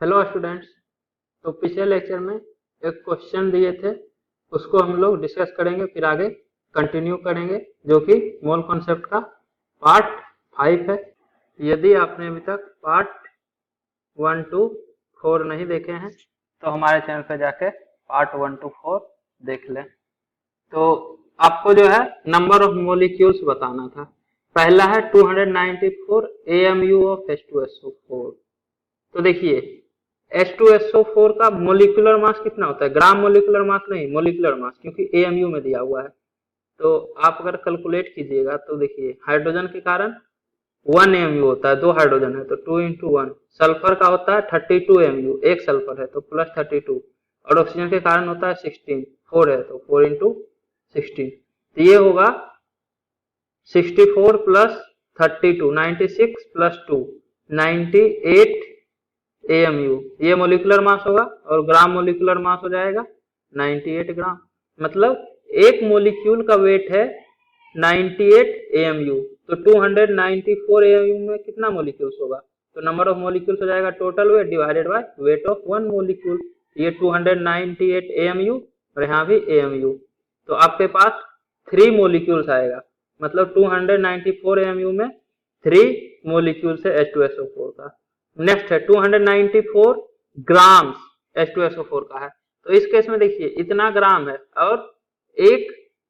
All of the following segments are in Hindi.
Hello students. तो पिछले लेक्चर में एक क्वेश्चन दिए थे, उसको हम लोग डिस्कस करेंगे, फिर आगे कंटिन्यू करेंगे, जो कि मोल कॉन्सेप्ट का पार्ट 5 है। यदि आपने अभी तक पार्ट 1 to 4 नहीं देखे हैं तो हमारे चैनल पर जाके पार्ट 1 to 4 देख लें। तो आपको जो है नंबर ऑफ मोलिक्यूल्स बताना था। पहला है 294 AMU ऑफ H2SO4। तो देखिए H2SO4 का मोलिकुलर मास कितना होता है, ग्राम मोलिकुलर मास नहीं, मोलिकुलर मास, क्योंकि AMU में दिया हुआ है। तो आप अगर कैलकुलेट कीजिएगा तो देखिए हाइड्रोजन के कारण 1 AMU होता है, 2 हाइड्रोजन है तो 2 into 1। सल्फर का होता है 32 AMU, एक सल्फर है तो प्लस 32, और ऑक्सीजन के कारण होता है 16, 4 है तो 4 into 16। तो ये होगा 64 प्लस 32, 96 प्लस 2, 98 AMU। ये मोलिकुलर मास होगा और ग्राम मोलिकुलर मास हो जाएगा 98 ग्राम। मतलब एक मोलिक्यूल का वेट है 98 AMU। तो 294 AMU में कितना मोलिक्यूल्स होगा, तो नंबर ऑफ मोलिक्यूल्स हो जाएगा total weight divided by weight of one molecule. ये 298 AMU और यहाँ भी AMU, तो आपके पास 3 मोलिक्यूल्स आएगा। मतलब 294 AMU में 3 मोलिक्यूल्स है H2SO4 का। नेक्स्ट है 294 ग्राम्स H2SO4 का है। तो इस केस में देखिए इतना ग्राम है और एक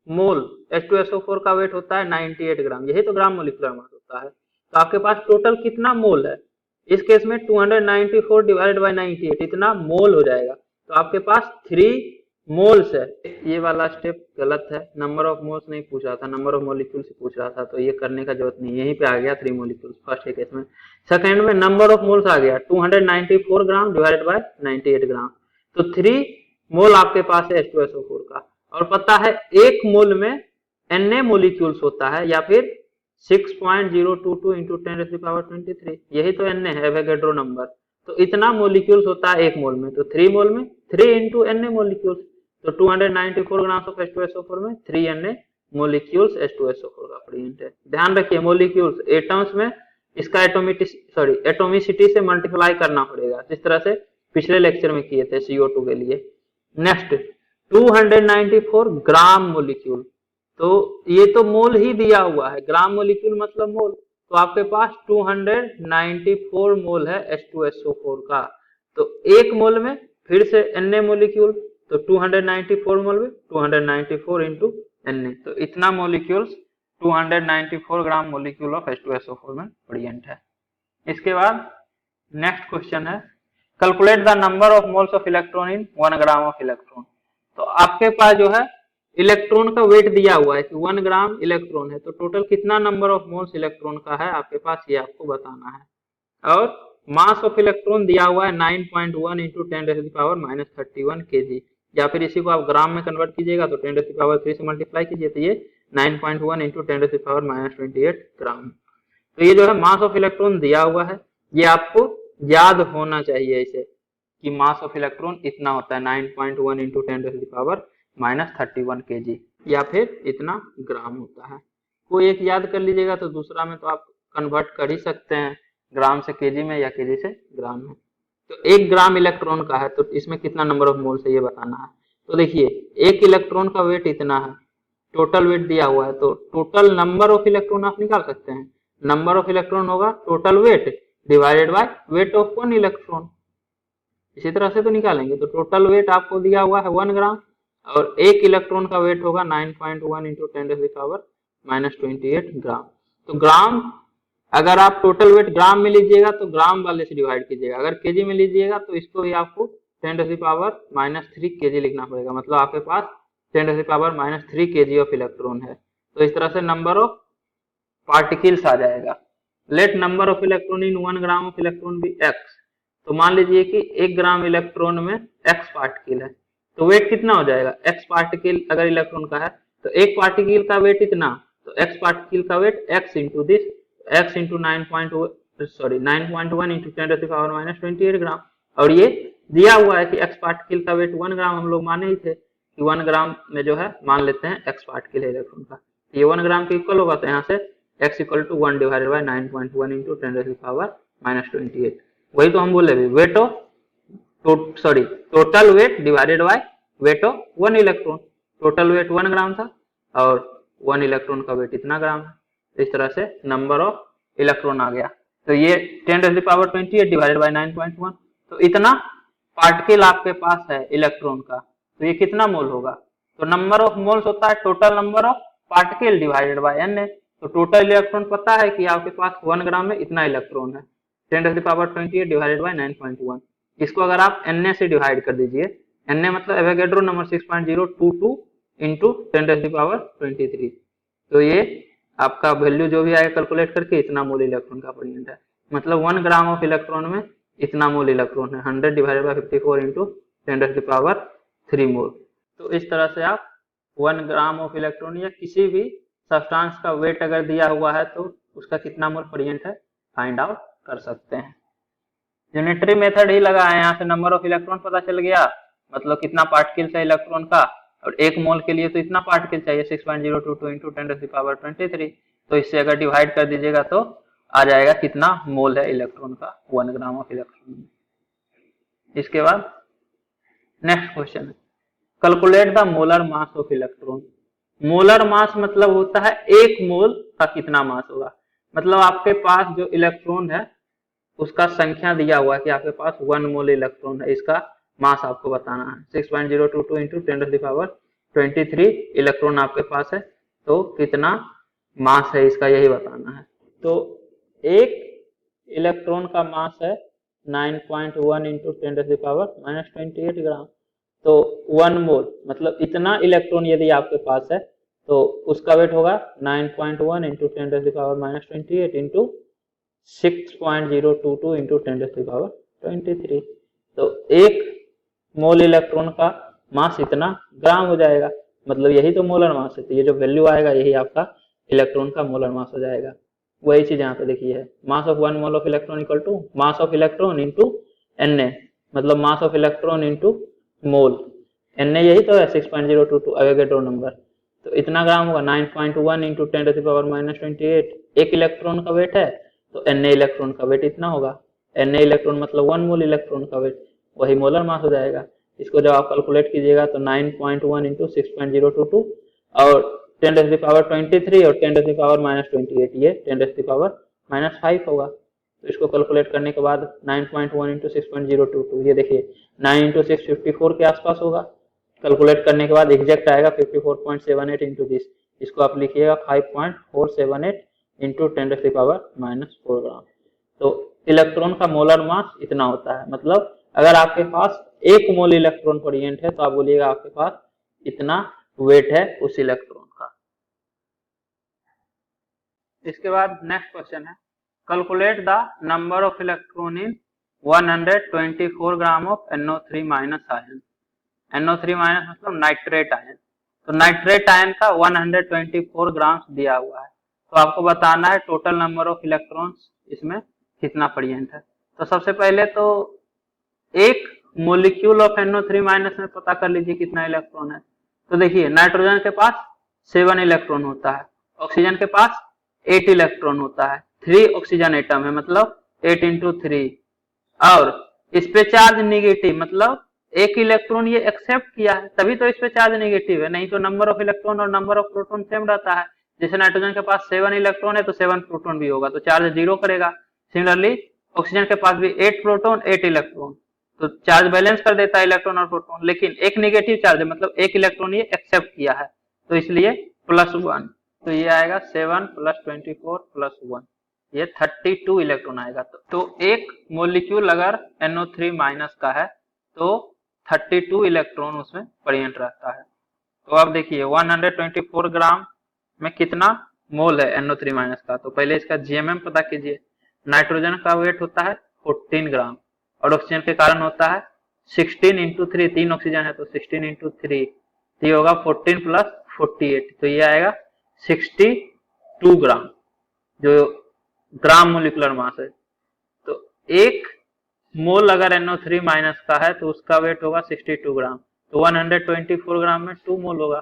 मोल H2SO4 का वेट होता है 98 ग्राम, यही तो ग्राम मोलिकुलर मास होता है। तो आपके पास टोटल कितना मोल है, इस केस में 294 डिवाइडेड बाय 98, इतना मोल हो जाएगा। तो आपके पास 3 मोल्स है। ये वाला स्टेप गलत है, नंबर ऑफ मोल्स नहीं पूछ रहा था, नंबर ऑफ मोलिक्यूल से पूछ रहा था, तो ये करने का जरूरत नहीं, यहीं पे आ गया 3 मोलिक्यूल्स फर्स्ट केस में। सेकंड में नंबर ऑफ मोल्स आ गया 294 ग्राम डिवाइडेड बाय 98 ग्राम, तो 3 मोल आपके पास है H2SO4 का। और पता है एक मोल में Na मोलिक्यूल्स होता है या फिर 6.022 into 10⁻23, यही तो Na है, एवोगैड्रो नंबर। तो इतना मोलिक्यूल्स होता है एक मोल में, तो 3 मोल में 3 into Na मोलिक्यूल्स, तो 294 ग्राम ऑफ H2SO4 में 3 Na मोलिक्यूल्स H2SO4 का प्रेजेंट है। ध्यान रखिए मोलिक्यूल्स एटम्स में इसका एटोमिसिटी से मल्टीप्लाई करना पड़ेगा, जिस तरह से पिछले लेक्चर में किए थे CO2 के लिए। नेक्स्ट 294 ग्राम मोलिक्यूल, तो ये तो मोल ही दिया हुआ है, ग्राम मोलिक्यूल मतलब मोल। तो आपके पास 294 मोल है H2SO4 का। तो एक मोल में फिर से Na मोलिक्यूल, तो 294 मोल में 294 इंटू Na, तो इतना molecules 294 gram molecule of H2SO4 में प्रेजेंट है। इसके बाद नेक्स्ट क्वेश्चन है calculate the number of moles of electron in 1 gram of electron. तो आपके पास जो है इलेक्ट्रॉन का वेट दिया हुआ है कि 1 ग्राम इलेक्ट्रॉन है, तो टोटल कितना नंबर ऑफ मोल्स इलेक्ट्रॉन का है आपके पास, ये आपको बताना है। और मास ऑफ इलेक्ट्रॉन दिया हुआ है 9.1 इंटू 10⁻31 kg, या फिर इसी को आप ग्राम में कन्वर्ट कीजिएगा तो 10⁻3 से मल्टीप्लाई कीजिए तो ये 9.1 इंटू 10⁻28 ग्राम। तो ये जो है मास ऑफ इलेक्ट्रॉन दिया हुआ है, ये आपको याद होना चाहिए इसे कि मास ऑफ इलेक्ट्रॉन इतना होता है 9.1 इंटू 10⁻31 kg, या फिर इतना ग्राम होता है। कोई एक याद कर लीजिएगा तो दूसरा में तो आप कन्वर्ट कर ही सकते हैं ग्राम से केजी में या केजी से ग्राम में। तो 1 ग्राम इलेक्ट्रॉन का है तो इसमें कितना नंबर ऑफ मोल्स है ये बताना है। तो देखिए एक इलेक्ट्रॉन का वेट इतना है, टोटल वेट दिया हुआ है, तो टोटल नंबर ऑफ इलेक्ट्रॉन आप निकाल सकते हैं। नंबर ऑफ इलेक्ट्रॉन होगा total weight divided by weight of 1 electron, इसी तरह से तो निकालेंगे। तो टोटल वेट आपको दिया हुआ है 1 ग्राम और एक इलेक्ट्रॉन का वेट होगा 9.1 इंटू 10⁻28 ग्राम। तो ग्राम अगर आप टोटल वेट ग्राम में लीजिएगा तो ग्राम वाले से डिवाइड कीजिएगा, अगर केजी में लीजिएगा तो इसको भी आपको 10⁻³ kg लिखना पड़ेगा। मतलब आपके पास 10⁻³ kg ऑफ इलेक्ट्रॉन है। तो इस तरह से नंबर ऑफ पार्टिकल्स आ जाएगा। Let number of electron in 1 gram of electron be x। तो मान लीजिए कि 1 ग्राम इलेक्ट्रॉन में x पार्टिकल है, तो वेट कितना हो जाएगा, x पार्टिकल अगर इलेक्ट्रॉन का है तो एक पार्टिकल का वेट इतना, तो x पार्टिकल का weight x into this, x into 9.1 into 10⁻28 gram. और ये दिया हुआ है कि x पार्टिकल का वेट 1 ग्राम हम लोग माने ही थे कि 1 ग्राम में जो है मान लेते हैं x पार्टिकल है इलेक्ट्रॉन का, ये 1 ग्राम के इक्वल होगा। तो यहाँ से x equal to 1 divided by 9.1 into 10⁻28, वही तो हम बोले weight of sorry total weight divided by weight of 1 electron. Total weight 1 gram था और 1 इलेक्ट्रॉन का वेट इतना ग्राम है। इस तरह से नंबर ऑफ इलेक्ट्रॉन आ गया। तो ये 10⁻28 डिवाइडेड बाय 9.1, तो इतना पार्टिकल आपके पास है इलेक्ट्रॉन का, तो ये कितना मोल होगा? तो नंबर ऑफ मोल्स होता है total number of particle divided by Na। तो टोटल इलेक्ट्रॉन पता है कि आपके पास 1 ग्राम में इतना इलेक्ट्रॉन है, 10⁻28 डिवाइडेड बाय 9.1। इसको अगर आप Na से डिवाइड कर दीजिए, Na मतलब एवोगैड्रो नंबर 6.022 इंटू 10⁻23, तो ये आपका वैल्यू जो भी आएगा कैलकुलेट करके इतना मोल इलेक्ट्रॉन का परिमाण है। मतलब 1 ग्राम ऑफ इलेक्ट्रॉन में इतना मोल इलेक्ट्रॉन है, 100 डिवाइडेड बाय 54 इंटू 10⁻3 मोल। तो इस तरह से आप 1 ग्राम ऑफ इलेक्ट्रॉन या किसी भी सब्सटेंस का वेट अगर दिया हुआ है तो उसका कितना मोल प्रेजेंट है फाइंड आउट कर सकते हैं। यूनिटरी मेथड ही लगा है, यहाँ से नंबर ऑफ इलेक्ट्रॉन पता चल गया, मतलब कितना पार्टिकल है इलेक्ट्रॉन का, और 1 मोल के लिए तो इतना पार्टिकल चाहिए 6.022 इंटू 10⁻23। तो इससे अगर डिवाइड कर दीजिएगा तो आ जाएगा कितना मोल है इलेक्ट्रॉन का 1 ग्राम ऑफ इलेक्ट्रॉन में। इसके बाद नेक्स्ट क्वेश्चन है calculate the molar mass of electron. Molar mass मतलब होता है 1 मोल का कितना मास होगा। मतलब आपके पास जो इलेक्ट्रॉन है उसका संख्या दिया हुआ है कि आपके पास 1 मोल इलेक्ट्रॉन है, इसका मास आपको बताना है। 6.022 इंटू 10⁻23 इलेक्ट्रॉन आपके पास है, तो कितना मास है इसका यही बताना है। तो एक इलेक्ट्रॉन का मास है 9.1 इंटू 10⁻28 ग्राम। तो 1 मोल मतलब इतना इलेक्ट्रॉन यदि आपके पास है तो उसका वेट होगा 9.1 इंटू 10⁻28 इंटू 6.022 इंटू 10⁻23। तो 1 मोल इलेक्ट्रॉन का मास इतना ग्राम हो जाएगा, मतलब यही तो मोलर मास है। तो ये जो वैल्यू आएगा यही आपका इलेक्ट्रॉन का मोलर मास हो जाएगा। वही चीज यहाँ पे देखिए है, mass of 1 mole of electron equal to mass of electron into Na, मतलब mass of electron into mole. Na यही तो है 6.022 एवोगैड्रो नंबर, तो इतना ग्राम होगा 9.1 इंटू 10⁻28। 1 इलेक्ट्रॉन का वेट है तो Na इलेक्ट्रॉन का वेट इतना होगा। Na इलेक्ट्रॉन मतलब 1 मोल इलेक्ट्रॉन का वेट, वही मोलर मास हो जाएगा। इसको जब आप कैलकुलेट कीजिएगा तो 9.1 इंटू 6.022 और 10⁻23 और 10⁻28, ये 10⁻5 होगा। तो इसको कैलकुलेट करने के बाद 9.1 इंटू 6.022, ये देखिए 9 इंटू 6 54 के आसपास होगा। कैलकुलेट करने के बाद एग्जैक्ट आएगा 54.78 इंटू दिस, इसको आप लिखिएगा 5.478 इंटू 10⁻4 ग्राम। तो इलेक्ट्रॉन का मोलर मास इतना होता है। मतलब अगर आपके पास 1 मोल इलेक्ट्रॉन प्रेजेंट है तो आप बोलिएगा आपके पास इतना वेट है उस इलेक्ट्रॉन का। इसके बाद नेक्स्ट क्वेश्चन है calculate the number of electron in 124 gram of NO3 minus ion. NO3 minus मतलब नाइट्रेट आयन। तो नाइट्रेट आयन का 124 ग्राम दिया हुआ है, तो आपको बताना है टोटल नंबर ऑफ इलेक्ट्रॉन्स इसमें कितना प्रेजेंट है। तो सबसे पहले तो एक मोलिक्यूल ऑफ NO3 माइनस में पता कर लीजिए कितना इलेक्ट्रॉन है। तो देखिए नाइट्रोजन के पास 7 इलेक्ट्रॉन होता है, ऑक्सीजन के पास 8 इलेक्ट्रॉन होता है, 3 ऑक्सीजन एटम है मतलब 8 इंटू 3, और इस पे चार्ज निगेटिव मतलब 1 इलेक्ट्रॉन ये एक्सेप्ट किया है तभी तो इस पे चार्ज निगेटिव है, नहीं तो नंबर ऑफ इलेक्ट्रॉन और नंबर ऑफ प्रोटॉन सेम रहता है। जैसे नाइट्रोजन के पास 7 इलेक्ट्रॉन है तो 7 प्रोटॉन भी होगा, तो चार्ज 0 करेगा। सिमिलरली ऑक्सीजन के पास भी 8 प्रोटॉन 8 इलेक्ट्रॉन, तो चार्ज बैलेंस कर देता है इलेक्ट्रॉन और प्रोटॉन, लेकिन एक नेगेटिव चार्ज है मतलब 1 इलेक्ट्रॉन ये एक्सेप्ट किया है, तो इसलिए +1। तो ये आएगा 7 + 24 + 1, ये 32 इलेक्ट्रॉन आएगा। तो एक मोलिक्यूल अगर NO3 माइनस का है तो 32 इलेक्ट्रॉन उसमें प्रेजेंट रहता है। तो अब देखिए 124 ग्राम में कितना मोल है NO3 माइनस का, तो पहले इसका GMM पता कीजिए। नाइट्रोजन का वेट होता है 14 ग्राम और ऑक्सीजन के कारण होता है 16 इंटू 3, 3 ऑक्सीजन है तो 16 इंटू 3, तो ये होगा 14 + 48, तो ये आएगा 62 ग्राम जो ग्राम मोलिकुलर मास है। तो 1 मोल अगर NO3 माइनस का है तो उसका वेट होगा 62 ग्राम, तो 124 ग्राम में 2 मोल होगा।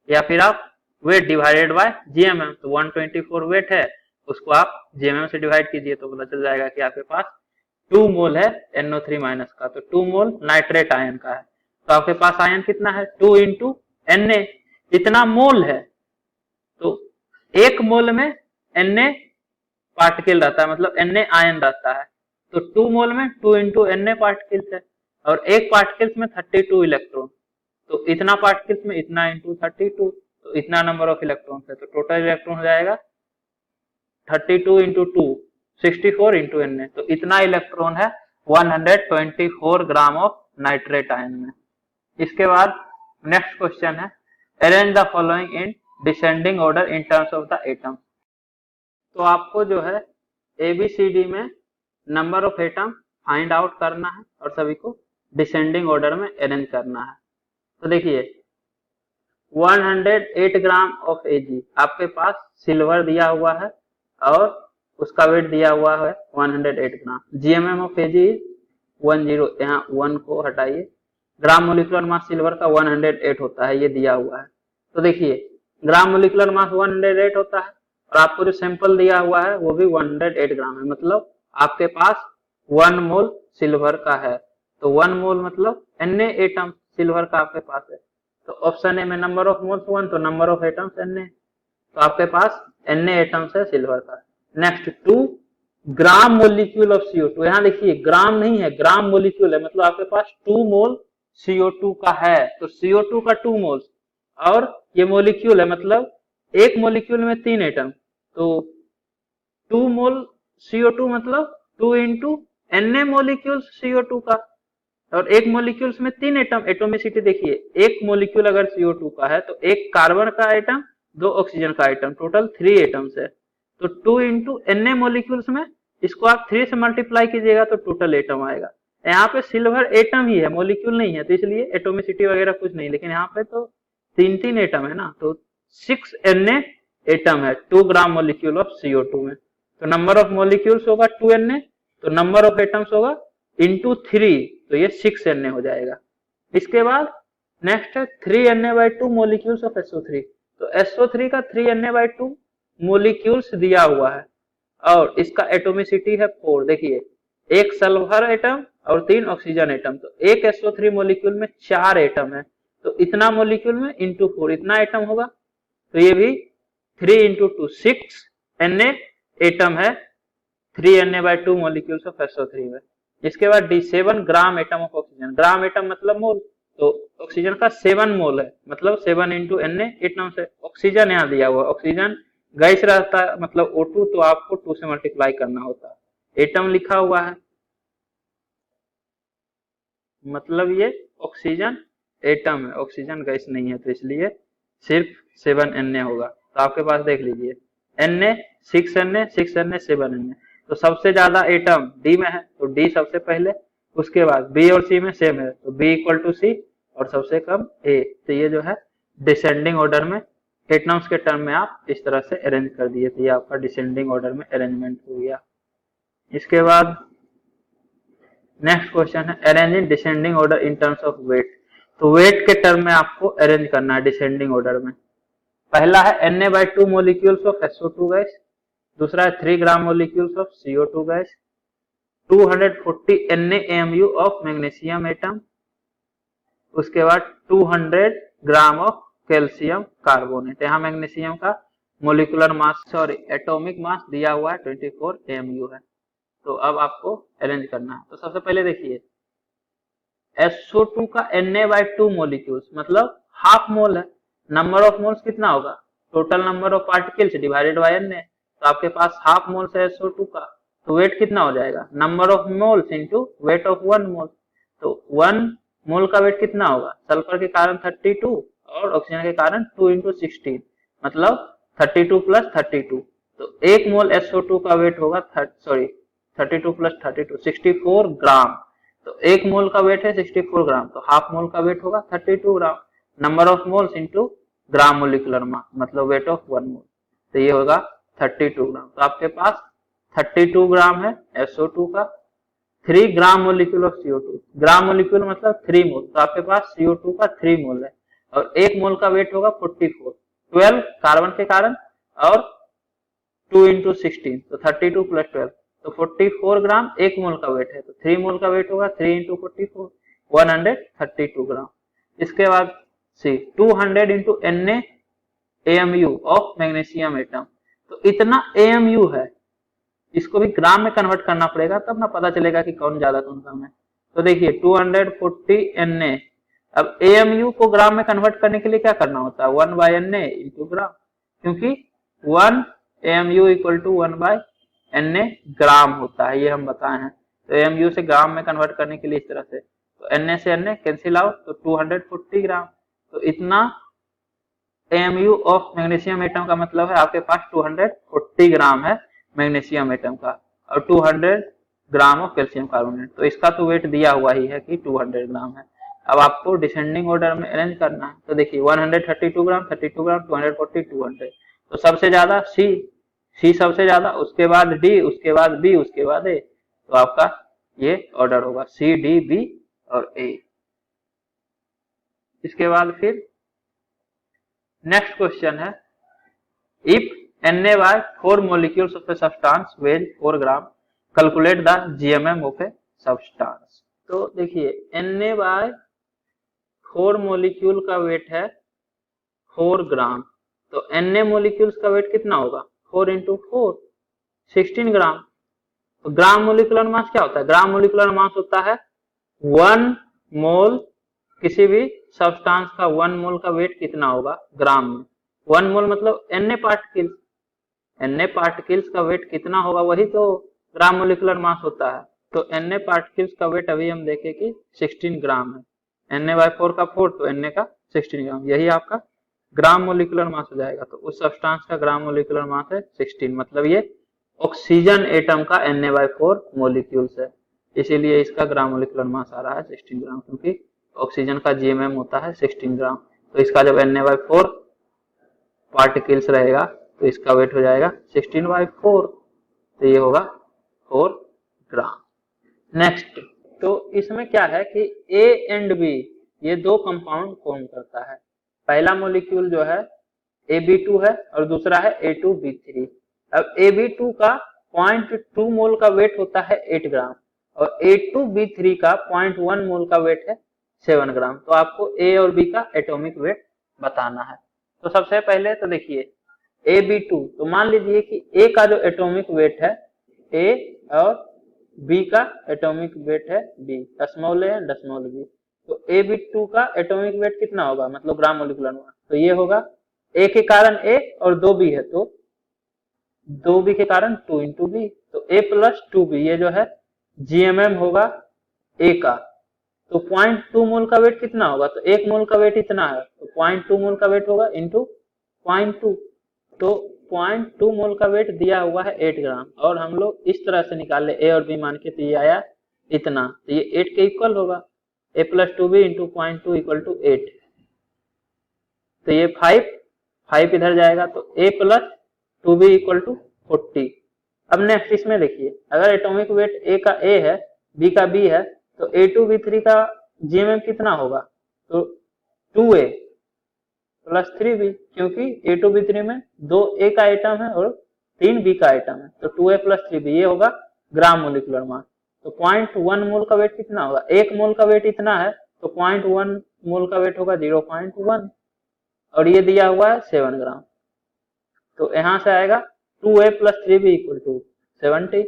या फिर आप वेट डिवाइडेड बाय GMM, तो 124 वेट है उसको आप GMM से डिवाइड कीजिए तो पता चल जाएगा कि आपके पास 2 मोल है NO3 माइनस का, तो 2 मोल नाइट्रेट आयन का है। तो आपके पास आयन कितना है 2 इंटू Na, इतना मोल है, तो 1 मोल में Na पार्टिकल रहता है, मतलब Na आयन रहता है। तो 2 मोल में 2 इंटू Na पार्टिकल्स है, और एक पार्टिकल्स में 32 इलेक्ट्रॉन, तो इतना पार्टिकल्स में इतना इंटू 32, तो इतना नंबर ऑफ इलेक्ट्रॉन है, तो टोटल इलेक्ट्रॉन हो जाएगा 32 इंटू 2 64 इंटू Na, तो इतना इलेक्ट्रॉन है 124 ग्राम ऑफ नाइट्रेट आयन में। इसके बाद नेक्स्ट क्वेश्चन है arrange the following in descending order in terms of the atom. तो आपको जो है ABCD में number of atom find out करना है और सभी को डिसेंडिंग ऑर्डर में अरेंज करना है। तो देखिए 108 ग्राम ऑफ Ag आपके पास सिल्वर दिया हुआ है और उसका वेट दिया हुआ है 108 ग्राम। GMM ऑफ Ag 10, यहाँ 1 को हटाइए। ग्राम मोलिकुलर मास सिल्वर का 108 होता है, ये दिया हुआ है। तो देखिए ग्राम मोलिकुलर मास 108 होता है और आपको जो सैंपल दिया हुआ है वो भी 108 ग्राम है, मतलब आपके पास 1 मोल सिल्वर का है। तो 1 मोल मतलब Na एटम सिल्वर का आपके पास है। तो ऑप्शन ए में नंबर ऑफ मोल्स 1, तो नंबर ऑफ एटम्स Na, तो आपके पास Na एटम्स है सिल्वर का। Next 2 gram molecule of CO2, यहाँ देखिए ग्राम नहीं है, ग्राम मोलिक्यूल है, मतलब आपके पास 2 मोल CO2 का है। तो CO2 का 2 मोल्स और ये मोलिक्यूल है, मतलब एक मोलिक्यूल में 3 एटम, तो 2 मोल CO2 मतलब 2 इंटू Na मोलिक्यूल्स CO2 का, और एक मोलिक्यूल्स में 3 एटम। एटोमिसिटी देखिए, एक मोलिक्यूल अगर CO2 का है तो एक कार्बन का एटम 2 ऑक्सीजन का एटम, टोटल 3 एटम्स है। तो 2 इंटू Na मोलिक्यूल्स में इसको आप 3 से मल्टीप्लाई कीजिएगा तो टोटल एटम आएगा। यहाँ पे सिल्वर एटम ही है, मोलिक्यूल नहीं है, तो इसलिए एटोमिसिटी वगैरह कुछ नहीं, लेकिन यहाँ पे तो 3 एटम है ना, तो 6 Na एटम है 2 ग्राम मोलिक्यूल ऑफ CO2 में। तो नंबर ऑफ मोलिक्यूल्स होगा 2 Na, तो नंबर ऑफ एटम्स होगा इंटू 3, तो ये 6 Na हो जाएगा। इसके बाद नेक्स्ट है 3 Na/2 मोलिक्यूल्स ऑफ SO3। तो SO3 का 3 Na/2 मोलिक्यूल्स दिया हुआ है और इसका एटोमिसिटी है 4। देखिए एक सल्फर एटम और 3 ऑक्सीजन एटम, तो एक SO3 मोलिक्यूल में 4 एटम है, तो इतना मोलिक्यूल में इंटू 4 इतना एटम होगा। तो ये भी 3 इंटू 2 6 Na एटम है 3 Na/2 मोलिक्यूल्स ऑफ SO3 में। इसके बाद D7 gram atom of oxygen, gram atom मतलब मोल, तो ऑक्सीजन का 7 मोल है, मतलब 7 इंटू Na एटम से। ऑक्सीजन यहाँ दिया हुआ, ऑक्सीजन गैस रहता है मतलब O2, तो आपको 2 से मल्टीप्लाई करना होता है। एटम लिखा हुआ है मतलब ये ऑक्सीजन एटम है, ऑक्सीजन गैस नहीं है, तो इसलिए सिर्फ 7 Na होगा। तो आपके पास देख लीजिए Na 6 Na 6 Na 7 Na, तो सबसे ज्यादा एटम D में है, तो D सबसे पहले, उसके बाद B और C में सेम है, तो B इक्वल टू C, और सबसे कम A। तो ये जो है डिसेंडिंग ऑर्डर में एटम्स के टर्म में आप इस तरह से अरेंज कर दिए, तो ये आपका डिसेंडिंग ऑर्डर में अरेंजमेंट हो गया। इसके बाद नेक्स्ट क्वेश्चन है arrange in descending order in terms of weight. तो वेट के टर्म में आपको अरेंज करना है डिसेंडिंग ऑर्डर में। पहला है Na/2 molecules of SO2 gas, दूसरा है 3 gram molecules of CO2 gas, 240 Na/AMU of magnesium atom, उसके बाद 200 ग्राम ऑफ कैल्शियम कार्बोनेट। यहाँ मैग्नीशियम का मोलिकुलर मास एटॉमिक मास दिया हुआ है 24 AMU है। तो अब आपको अरेंज करना है। तो सबसे पहले देखिए SO2 का Na/2 मोलिक्यूल्स मतलब हाफ मोल है, नंबर ऑफ मोल्स कितना होगा total number of particles divided by Na, तो आपके पास हाफ मोल्स है SO2 का, तो वेट कितना हो जाएगा number of moles into weight of 1 मोल। तो 1 मोल का वेट कितना होगा, सल्फर के कारण 32 और ऑक्सीजन के कारण 2 इंटू 16, मतलब 32 प्लस 32, तो 1 मोल SO2 का वेट होगा 32 प्लस 32 64 ग्राम। तो 1 मोल का वेट है 64 ग्राम, तो हाफ मोल का वेट होगा 32 gram. Number of moles into gram molecular mass मतलब वेट ऑफ 1 मोल, तो ये होगा 32 ग्राम। तो आपके पास 32 ग्राम है SO2 का, 3 gram molecule of CO2, gram molecule मतलब 3 मोल, तो आपके पास CO2 का 3 मोल है और 1 मोल का वेट होगा 44, 12 कार्बन के कारण और 2 इंटू 16, तो 32 प्लस 12, तो 44 ग्राम 1 मोल का वेट है, तो 3 मोल का वेट होगा 3 इंटू 44 132 ग्राम। इसके बाद सी 200 into Na AMU of magnesium atom, तो इतना AMU है, इसको भी ग्राम में कन्वर्ट करना पड़ेगा तब ना पता चलेगा कि कौन ज्यादा कौन कम है। तो देखिए 240 Na, अब AMU को ग्राम में कन्वर्ट करने के लिए क्या करना होता है 1 बाय Na इंटू ग्राम, क्योंकि 1 AMU equal to 1 by Na gram होता है, ये हम बताए हैं। तो AMU से ग्राम में कन्वर्ट करने के लिए इस तरह से, तो Na से Na कैंसिल आउट, तो 240 ग्राम, तो इतना AMU ऑफ मैग्नीशियम एटम का मतलब है आपके पास 240 ग्राम है मैग्नीशियम एटम का, और 200 ग्राम ऑफ कैल्शियम कार्बोनेट, तो इसका तो वेट दिया हुआ ही है कि 200 ग्राम है। अब आपको डिसेंडिंग ऑर्डर में अरेंज करना है, तो देखिए 132 ग्राम 32 ग्राम 240 200, तो सबसे ज्यादा सी सबसे ज्यादा, उसके बाद डी, उसके बाद बी, उसके बाद ए, तो आपका ये ऑर्डर होगा सी डी बी और ए। इसके बाद फिर नेक्स्ट क्वेश्चन है, if Na by 4 molecules of a substance weighs 4 gram, calculate the GMM of a substance. तो देखिए Na by 4 मोलिक्यूल का वेट है 4 ग्राम, तो Na मोलिक्यूल्स का वेट कितना होगा 4 इंटू 4 16 ग्राम। तो ग्राम मोलिकुलर मास क्या होता है, ग्राम मोलिकुलर मास होता है 1 मोल, किसी भी सब्सटेंस का 1 मोल का वेट कितना होगा ग्राम में, 1 मोल मतलब Na पार्टिकल्स, Na पार्टिकल्स का वेट कितना होगा वही तो ग्राम मोलिकुलर मास होता है। तो Na पार्टिकल्स का वेट अभी हम देखें कि 16 ग्राम है, Na by 4 का 4 तो Na का 16 ग्राम, यही आपका ग्राम मोलिकुलर मास हो जाएगा। तो उस सब्सटेंस का ग्राम मोलिकुलर मास है 16, मतलब ये ऑक्सीजन एटम का Na by 4 मोलिक्यूल्स है, इसीलिए इसका ग्राम मोलिकुलर मास आ रहा है 16 ग्राम, क्योंकि ऑक्सीजन का GMM होता है 16 ग्राम। तो इसका जब Na by 4 पार्टिकल्स रहेगा तो इसका वेट हो जाएगा 16 by 4, तो ये होगा 4 ग्राम। नेक्स्ट, तो इसमें क्या है कि A एंड B ये दो कंपाउंड फॉर्म करता है, पहला मॉलिक्यूल जो है AB2 है और दूसरा है A2B3। अब AB2 का 0.2 मोल का वेट होता है 8 ग्राम और A2B3 का 0.1 मोल का वेट है 7 ग्राम। तो आपको A और B का एटॉमिक वेट बताना है। तो सबसे पहले तो देखिए AB2, तो मान लीजिए कि A का जो एटॉमिक वेट है A और B का एटॉमिक वेट है B, small a and small b, तो AB2 का एटॉमिक वेट कितना होगा मतलब ग्राम मोलिकुलर मास, तो ये होगा A के कारण A और 2B है तो 2B के कारण 2 इंटू B, तो A प्लस 2B, ये जो है GMM होगा A का। तो 0.2 मोल का वेट कितना होगा, तो 1 मोल का वेट इतना है तो 0.2 मोल का वेट होगा इंटू 0.2, तो 0.2 मोल का वेट दिया हुआ है 8 ग्राम और हम लोग इस तरह से निकाल ले A और B मान के, तो ये आया इतना, तो ये 8 के इक्वल होगा, A plus 2B into 0.2 equal to 8, तो ये 5 इधर जाएगा तो A plus 2B equal to 40। अब नेक्स्ट इसमें देखिए अगर एटॉमिक वेट A का A है B का B है तो A2B3 का GMM कितना होगा, तो 2A प्लस 3B, क्योंकि A2B3 में 2 A का आइटम है और 3 B का आइटम है, तो 2A प्लस 3B, ये होगा ग्राम मोलिकुलर मास। तो 0.1 मोल का वेट कितना होगा, 1 मोल का वेट इतना है तो 0.1 मोल का वेट होगा 0.1 और ये दिया हुआ है 7 ग्राम, तो यहां से आएगा 2A plus 3B equal to 70,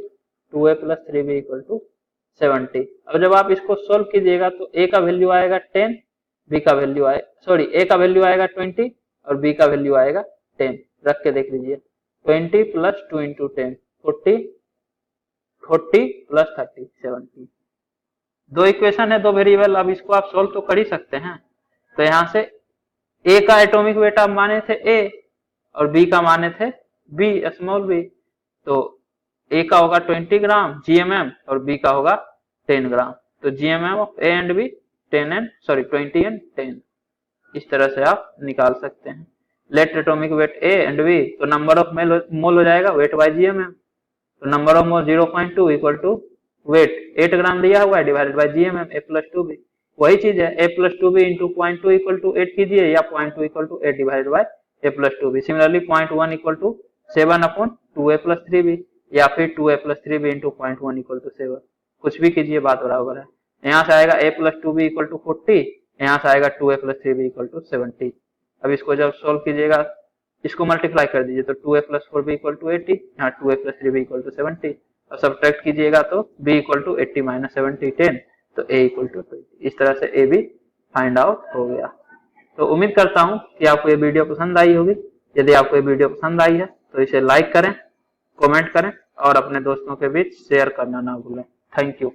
2A plus 3B equal to 70। अब जब आप इसको सोल्व कीजिएगा तो A का वैल्यू आएगा 10, B का वैल्यू आए सॉरी A का वैल्यू आएगा 20 और B का वैल्यू आएगा 10, रख के देख लीजिए 20 प्लस 2 इंटू 10 40 प्लस 30 70, दो इक्वेशन है दो वेरिएबल, अब इसको आप सोल्व तो कर ही सकते हैं। तो यहाँ से A का एटॉमिक वेट आप माने थे A और B का माने थे B स्मॉल b, तो A का होगा 20 ग्राम GMM और B का होगा 10 ग्राम, तो GMM of A and B 20 and 10, इस तरह से आप निकाल सकते हैं। Let atomic weight A and B, तो नंबर ऑफ मोल हो जाएगा वेट बाय GMM, तो number of mole 0.2 equal to weight 8 gram दिया हुआ है divided by GMM A plus 2B, वही चीज है A plus 2B into 0.2 equal to 8 कीजिए या 0.2 equal to 8 divided by A plus 2B। Similarly 0.1 equal to 7 upon 2A plus 3B, या फिर 2a plus 3b into 0.1 equal to 7, कुछ भी कीजिए बात बराबर है। यहाँ से आएगा a plus 2b equal to 40, यहाँ से आएगा 2a plus 3b equal to 70। अब इसको जब सोल्व कीजिएगा, इसको मल्टीप्लाई कर दीजिए तो 2a plus 4b equal to 80, यहाँ 2a plus 3b equal to 70, और सब्ट्रैक्ट कीजिएगा तो b इक्वल टू 80 माइनस 70 10, तो a इक्वल टू 20। इस तरह से a भी फाइंड आउट हो गया। तो उम्मीद करता हूँ कि आपको ये वीडियो पसंद आई होगी। यदि आपको ये वीडियो पसंद आई है तो इसे लाइक करें, कमेंट करें और अपने दोस्तों के बीच शेयर करना ना भूलें। Thank you.